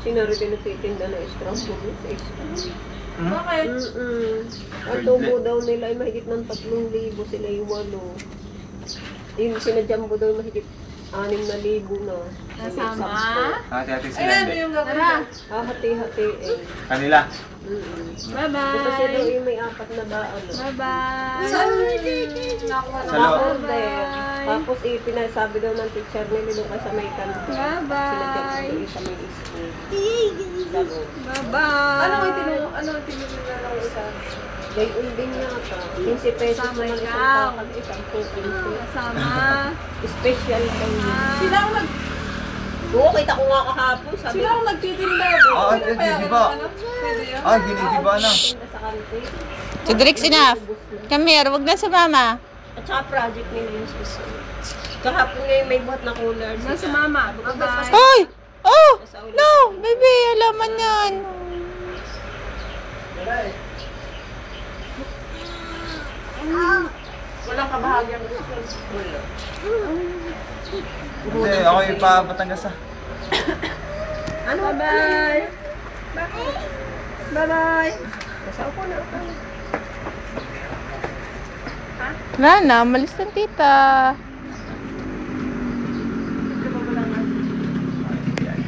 Sinari din nagtitinda na strawberry sa extra. Bakit? Ang tubo daw nila ay mahigit ng 3,000, sila yung 8. Yung sinajambo daw mahigit 6,000 na. Kasama? Hati-hati sila. Ayan, Hindi. yung gagawin. Hati-hati eh. Kanila. Basta sila Bye-bye. yung may 4 na daan. Bye-bye. Sa loob. Order. Tapos pinasabi daw ng teacher nila doon ka sa may kanto. Bye-bye. Sinajambo doon sa may school. Lalo. Bye-bye. Ano ang tinulungan ng isa? Gayon din yata. 15 pesos Sama naman isang ikaw. takal, isang 2 Kasama. Special daw yun. Sila ang Oo, kita ko nga kahapon. Sabi sila ang nagtitinda. Ah, Pwede di kaya ba? ano? Pwede yun? Ah, ginigiba na. tinda sa kantin. Si Drix enough. Come here, wag na sumama. At saka project nila yung susunod. Kahapon ngayon may buhat na cooler. Nasa mama. Bye-bye. Hoy! Oh! No! Baby, alaman yan. Walang kabahagyang Wala. Hindi, ako yung pa Batangas ah. Ano? Bye-bye. Bye-bye. Nasa upo na ako. Wala na, malis ng tita.